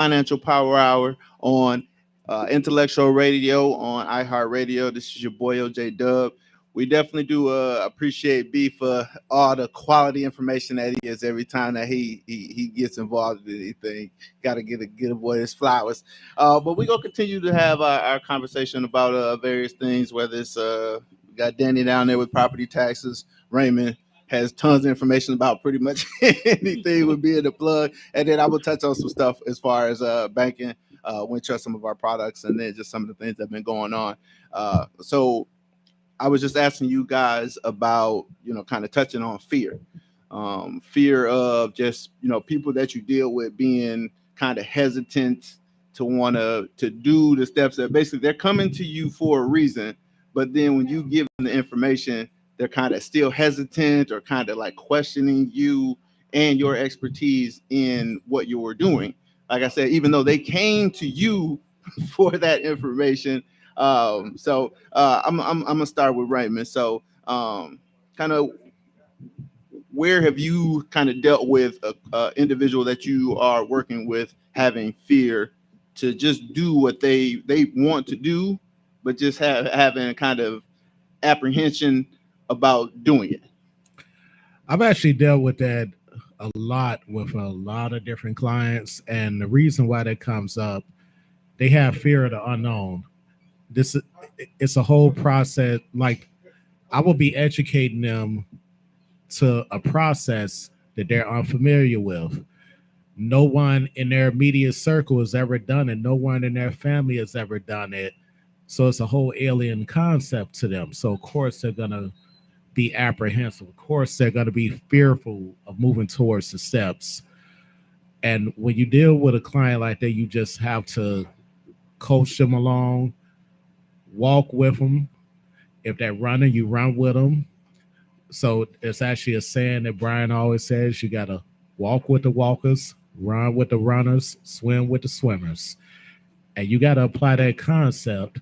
Financial Power Hour on Intellectual Radio on iHeartRadio. This is your boy OJ Dub. We definitely do appreciate B for all the quality information that he is every time that he gets involved in anything. Got to get a boy his flowers. But we're gonna continue to have our conversation about various things. Whether it's we got Danny down there with property taxes, Raymond has tons of information about pretty much anything would be in the plug. And then I will touch on some stuff as far as banking, when trust some of our products, and then just some of the things that have been going on. So I was just asking you guys about, kind of touching on fear. Fear of just, people that you deal with being kind of hesitant to want to do the steps that basically they're coming to you for a reason. But then when you give them the information, they're kind of still hesitant or kind of like questioning you and your expertise in what you were doing. Like I said, even though they came to you for that information. I'm gonna start with Raymond. So, kind of, where have you kind of dealt with a individual that you are working with having fear to just do what they want to do, but just having a kind of apprehension about doing it? I've actually dealt with that a lot with a lot of different clients, and the reason why that comes up, they have fear of the unknown. It's a whole process. Like, I will be educating them to a process that they're unfamiliar with. No one in their immediate circle has ever done it. No one in their family has ever done it. So it's a whole alien concept to them. So of course they're gonna be apprehensive. Of course they're gonna be fearful of moving towards the steps. And when you deal with a client like that, you just have to coach them along, walk with them. If they're running, you run with them. So it's actually a saying that Brian always says: you got to walk with the walkers, run with the runners, swim with the swimmers. And you got to apply that concept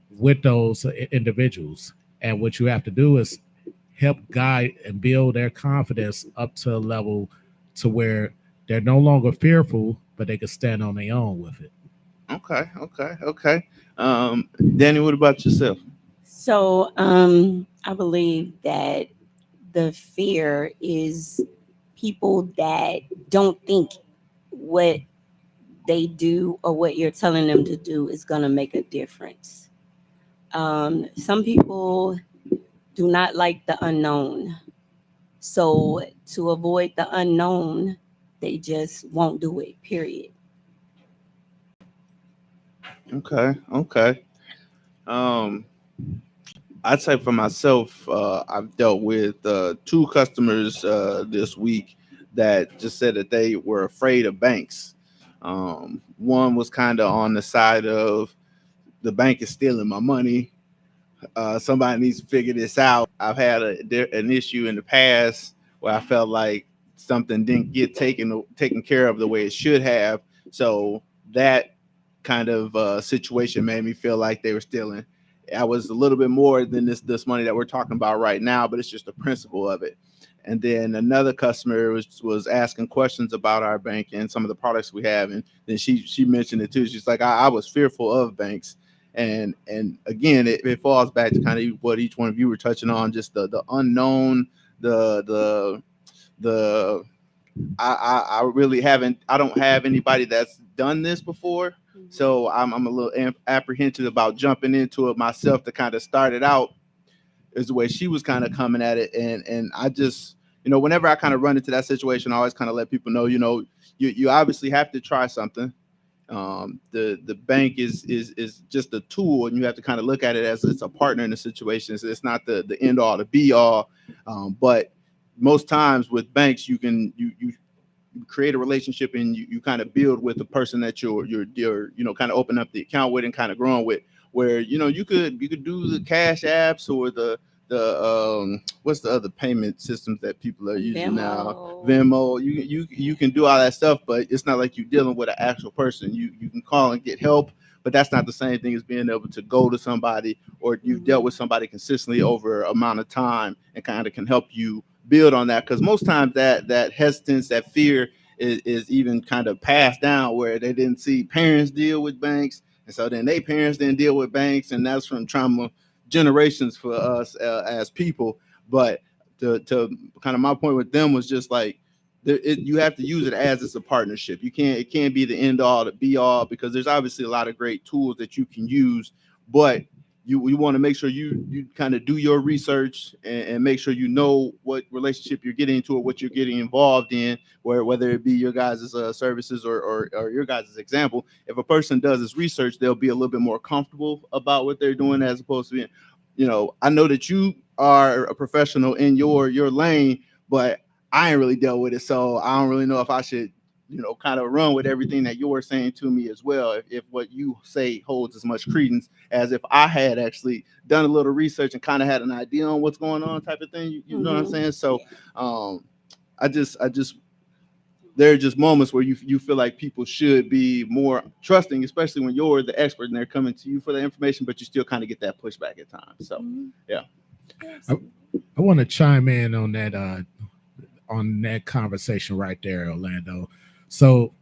with those individuals. And what you have to do is help guide and build their confidence up to a level to where they're no longer fearful, but they can stand on their own with it. Okay. Danny, what about yourself? So I believe that the fear is people that don't think what they do or what you're telling them to do is going to make a difference. Some people do not like the unknown. So to avoid the unknown, they just won't do it, period. Okay. Um, I'd say for myself, I've dealt with two customers this week that just said that they were afraid of banks. One was kind of on the side of the bank is stealing my money. Somebody needs to figure this out. I've had an issue in the past where I felt like something didn't get taken care of the way it should have. So that kind of situation made me feel like they were stealing. I was a little bit more than this money that we're talking about right now, but it's just the principle of it. And then another customer was asking questions about our bank and some of the products we have, and then she mentioned it too. She's like, I was fearful of banks, and again, it falls back to kind of what each one of you were touching on, just the unknown, the I really I don't have anybody that's done this before. So I'm a little apprehensive about jumping into it myself to kind of start it out, is the way she was kind of coming at it. And I just, whenever I kind of run into that situation, I always kind of let people know, you obviously have to try something. The bank is just a tool, and you have to kind of look at it as it's a partner in the situation. So it's not the end all, the be all. But most times with banks, you create a relationship, and you kind of build with the person that you're kind of open up the account with and kind of growing with, where you could do the cash apps or the what's the other payment systems that people are using now, Venmo. You can do all that stuff, but it's not like you're dealing with an actual person. You can call and get help, but that's not the same thing as being able to go to somebody, or you've dealt with somebody consistently over an amount of time and kind of can help you build on that. Because most times that hesitance, that fear is even kind of passed down, where they didn't see parents deal with banks, and so then they parents didn't deal with banks, and that's from trauma generations for us as people. But to kind of my point with them was just like, you have to use it as it's a partnership. It can't be the end all, the be all, because there's obviously a lot of great tools that you can use, but you want to make sure you kind of do your research and make sure you know what relationship you're getting into or what you're getting involved in, whether it be your guys' services or your guys' example. If a person does his research, they'll be a little bit more comfortable about what they're doing, as opposed to being, I know that you are a professional in your lane, but I ain't really dealt with it, so I don't really know if I should kind of run with everything that you're saying to me as well, if what you say holds as much credence as if I had actually done a little research and kind of had an idea on what's going on, type of thing. You know what I'm saying? So I just there are just moments where you feel like people should be more trusting, especially when you're the expert and they're coming to you for the information, but you still kind of get that pushback at times. So yeah. I want to chime in on that conversation right there, Orlando. So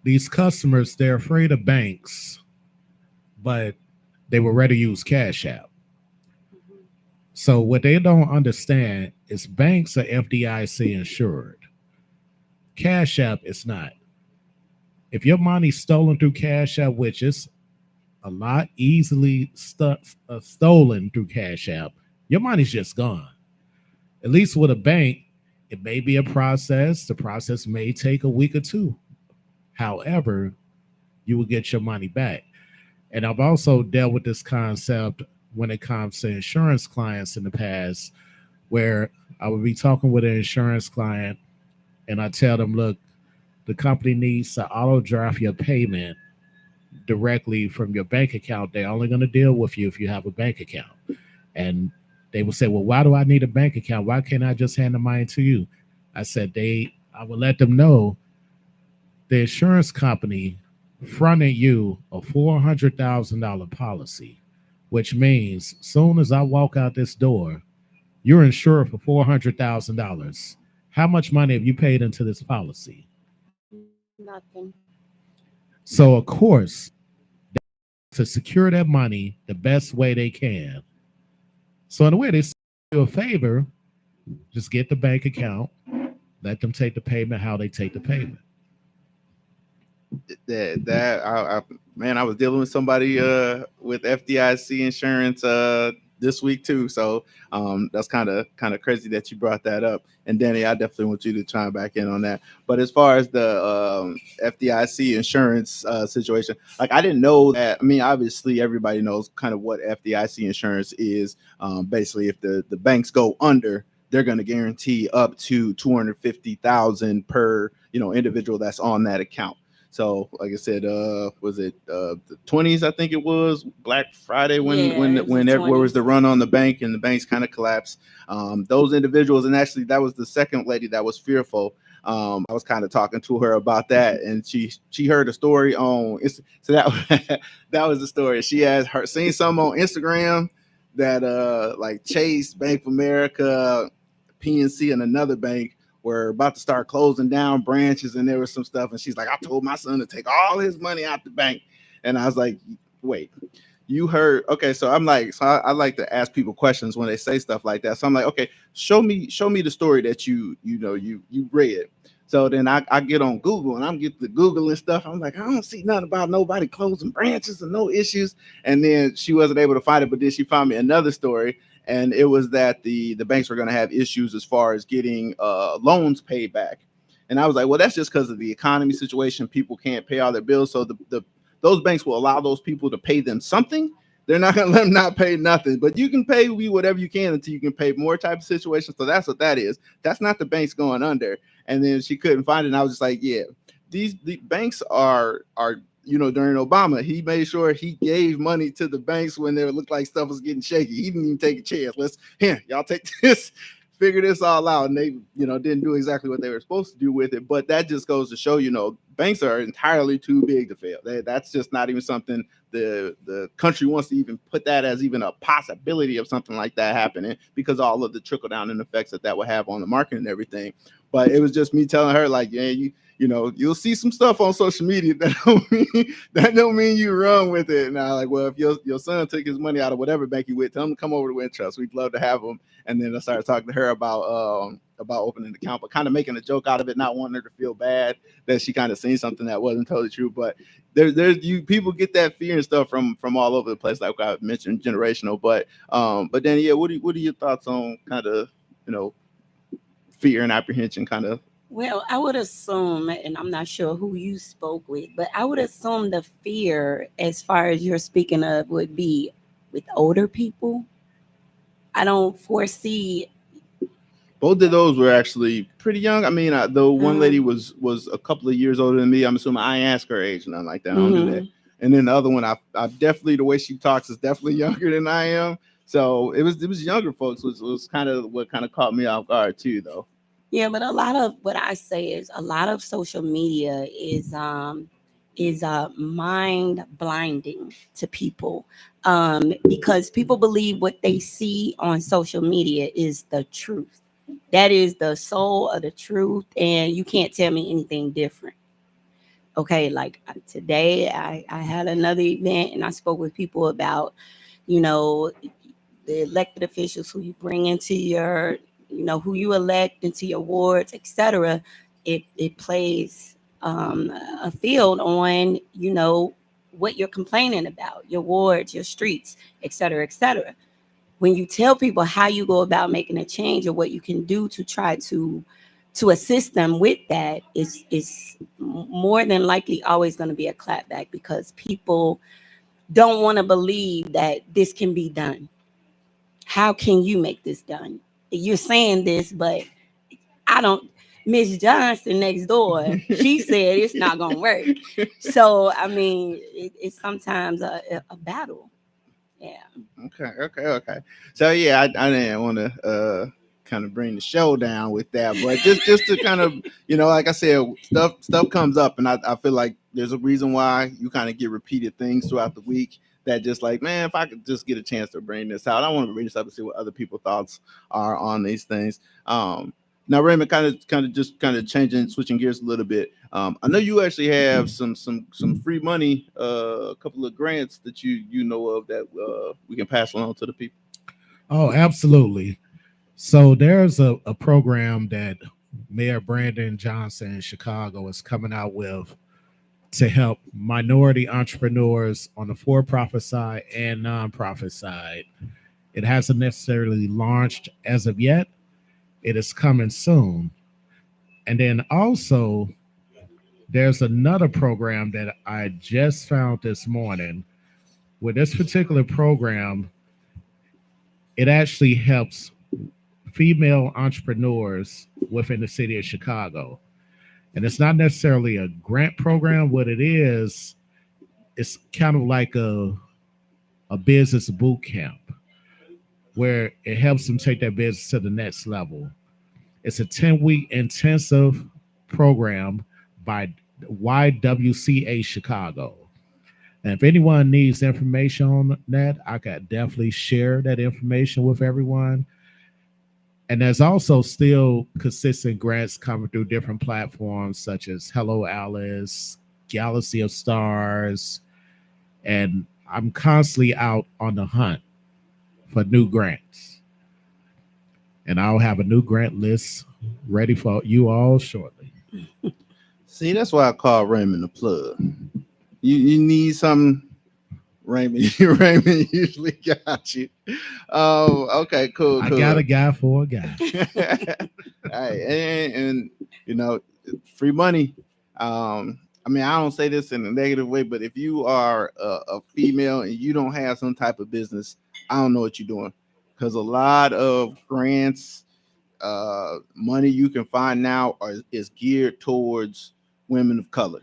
these customers, they're afraid of banks, but they would rather use Cash App. So what they don't understand is banks are FDIC insured. Cash App is not. If your money's stolen through Cash App, which is a lot easily stolen through Cash App, your money's just gone. At least with a bank, it may be a process. The process may take a week or two. However, you will get your money back. And I've also dealt with this concept when it comes to insurance clients in the past, where I would be talking with an insurance client and I tell them, look, the company needs to auto draft your payment directly from your bank account. They're only going to deal with you if you have a bank account. And they would say, well, why do I need a bank account? Why can't I just hand the money to you? I said, I would let them know the insurance company fronted you a $400,000 policy, which means soon as I walk out this door, you're insured for $400,000. How much money have you paid into this policy? Nothing. So, of course, to secure that money the best way they can. So in a way, they do a favor, just get the bank account, let them take the payment how they take the payment. I was dealing with somebody with FDIC insurance this week too. So that's kind of crazy that you brought that up. And Danny, I definitely want you to chime back in on that. But as far as the FDIC insurance situation, like I didn't know that. I mean, obviously everybody knows kind of what FDIC insurance is. Basically, if the banks go under, they're going to guarantee up to $250,000 per individual that's on that account. So, like I said, was it the 20s? I think it was Black Friday when everywhere was the run on the bank and the banks kind of collapsed. Those individuals, and actually that was the second lady that was fearful. I was kind of talking to her about that, and she heard a story on. So that that was the story. She had seen something on Instagram that like Chase, Bank of America, PNC, and another bank were about to start closing down branches, and there was some stuff, and she's like, I told my son to take all his money out the bank. And I was like, wait, you heard? Okay. So I'm like, I like to ask people questions when they say stuff like that. So I'm like, okay, show me the story that you read. So then I get on Google and I'm get the Google and stuff. I'm like, I don't see nothing about nobody closing branches and no issues. And then she wasn't able to find it, but then she found me another story. And it was that the banks were going to have issues as far as getting loans paid back. And I was like, well, that's just because of the economy situation. People can't pay all their bills. So those banks will allow those people to pay them something. They're not going to let them not pay nothing. But you can pay whatever you can until you can pay more type of situation. So that's what that is. That's not the banks going under. And then she couldn't find it. And I was just like, yeah, the banks are during Obama, he made sure he gave money to the banks when it looked like stuff was getting shaky. He didn't even take a chance. Y'all take this, figure this all out. And they, didn't do exactly what they were supposed to do with it. But that just goes to show, banks are entirely too big to fail. That's just not even something the country wants to even put that as even a possibility of something like that happening, because all of the trickle down and effects that will have on the market and everything. But it was just me telling her, like, yeah, you know, you'll see some stuff on social media that don't mean you run with it. And I like, well, if your son took his money out of whatever bank you with, tell him to come over to Wintrust. We'd love to have him. And then I started talking to her about opening an account, but kind of making a joke out of it, not wanting her to feel bad that she kind of seen something that wasn't totally true. But there's people get that fear and stuff from all over the place, like I mentioned, generational. But then, yeah, what are your thoughts on kind of, you know, fear and apprehension kind of? Well, I would assume, and I'm not sure who you spoke with, but I would assume the fear, as far as you're speaking of, would be with older people. I don't foresee. Both of those were actually pretty young. I mean, the one lady was a couple of years older than me. I'm assuming I ain't ask her age, nothing like that. I don't do that. And then the other one, I definitely, the way she talks is definitely younger than I am. So it was younger folks, which was kind of what kind of caught me off guard too, though. Yeah, but a lot of what I say is a lot of social media is mind blinding to people, because people believe what they see on social media is the truth. That is the soul of the truth, and you can't tell me anything different. Okay, like today I had another event and I spoke with people about, you know, the elected officials who you bring into your, you know, who you elect into your wards, etc. It plays a field on, you know, what you're complaining about, your wards, your streets, etc., etc. When you tell people how you go about making a change or what you can do to try to assist them with that, is more than likely always going to be a clapback, because people don't want to believe that this can be done. How can you make this done? You're saying this, but I don't. Miss Johnson next door, she said it's not going to work. So, I mean, it's sometimes a battle. Yeah. Okay. So yeah, I didn't want to kind of bring the show down with that, but just to kind of, you know, like I said, stuff comes up, and I feel like there's a reason why you kind of get repeated things throughout the week. That just like, man, if I could just get a chance to bring this out, I want to bring this up and see what other people's thoughts are on these things. Now, Raymond, kind of changing, switching gears a little bit. I know you actually have some free money, a couple of grants that you know of that we can pass along to the people. Oh, absolutely. So there's a program that Mayor Brandon Johnson in Chicago is coming out with to help minority entrepreneurs on the for-profit side and nonprofit side. It hasn't necessarily launched as of yet. It is coming soon. And then also, there's another program that I just found this morning. With this particular program, it actually helps female entrepreneurs within the city of Chicago. And it's not necessarily a grant program. What it is, it's kind of like a business boot camp where it helps them take their business to the next level. It's a 10-week intensive program by YWCA Chicago. And if anyone needs information on that, I could definitely share that information with everyone. And there's also still consistent grants coming through different platforms such as Hello Alice, Galaxy of Stars, and I'm constantly out on the hunt for new grants. And I'll have a new grant list ready for you all shortly. See, that's why I call Raymond the plug. You need something, Raymond. Raymond usually got you. Okay, cool. I got a guy for a guy. All right, and you know, free money. I mean, I don't say this in a negative way, but if you are a female and you don't have some type of business, I don't know what you're doing, because a lot of grants, money you can find now is geared towards women of color.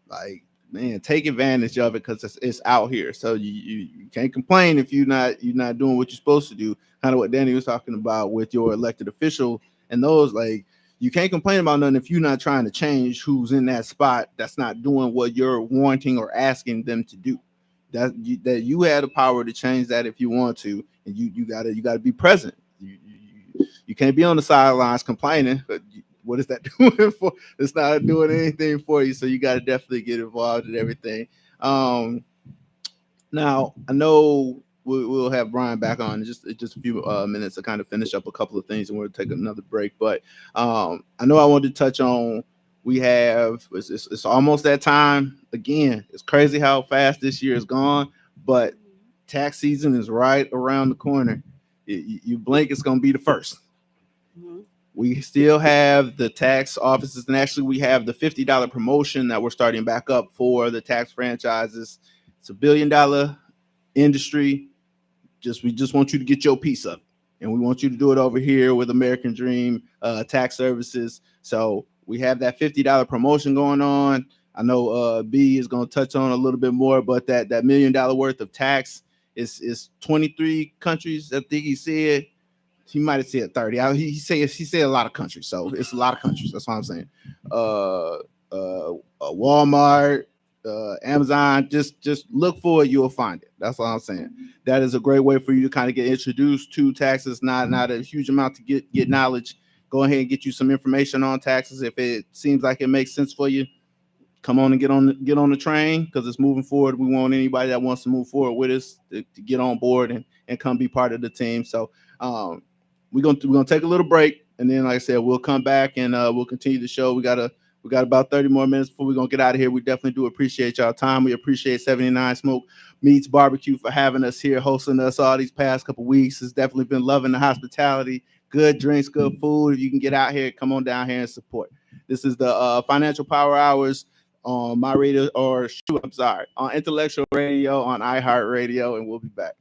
Like, man, take advantage of it, because it's out here. So you can't complain if you're not doing what you're supposed to do. Kind of what Danny was talking about with your elected official and those, like, you can't complain about nothing if you're not trying to change who's in that spot that's not doing what you're wanting or asking them to do. That you had the power to change that if you want to, and you gotta be present. You can't be on the sidelines complaining. But what is that doing for? It's not doing anything for you. So you got to definitely get involved in everything. Now I know we'll have Brian back on in just a few minutes to kind of finish up a couple of things, and we'll take another break. But I know I wanted to touch on. We have it's almost that time again. It's crazy how fast this year is gone, but tax season is right around the corner. You blink, it's going to be the first. Mm-hmm. We still have the tax offices, and actually we have the $50 promotion that we're starting back up for the tax franchises. It's $1 billion industry. We just want you to get your piece of it, and we want you to do it over here with American Dream Tax Services. So we have that $50 promotion going on. I know B is going to touch on a little bit more, but that $1 million worth of tax is 23 countries. I think he said. He might have said 30. He said a lot of countries, so it's a lot of countries. That's what I'm saying. Walmart, Amazon. Just look for it, you'll find it. That's all I'm saying. That is a great way for you to kind of get introduced to taxes. Not a huge amount to get knowledge. Go ahead and get you some information on taxes. If it seems like it makes sense for you, come on and get on the train, because it's moving forward. We want anybody that wants to move forward with us to get on board and come be part of the team. So we're gonna take a little break, and then, like I said, we'll come back and we'll continue the show. We got about 30 more minutes before we're gonna get out of here. We definitely do appreciate y'all time. We appreciate 79 Smoke Meats Barbecue for having us here, hosting us all these past couple weeks. It's definitely been loving the hospitality, good drinks, good food. If you can get out here, come on down here and support. This is the Financial Power Hours on my radio, on Intellectual Radio on iHeartRadio, and we'll be back.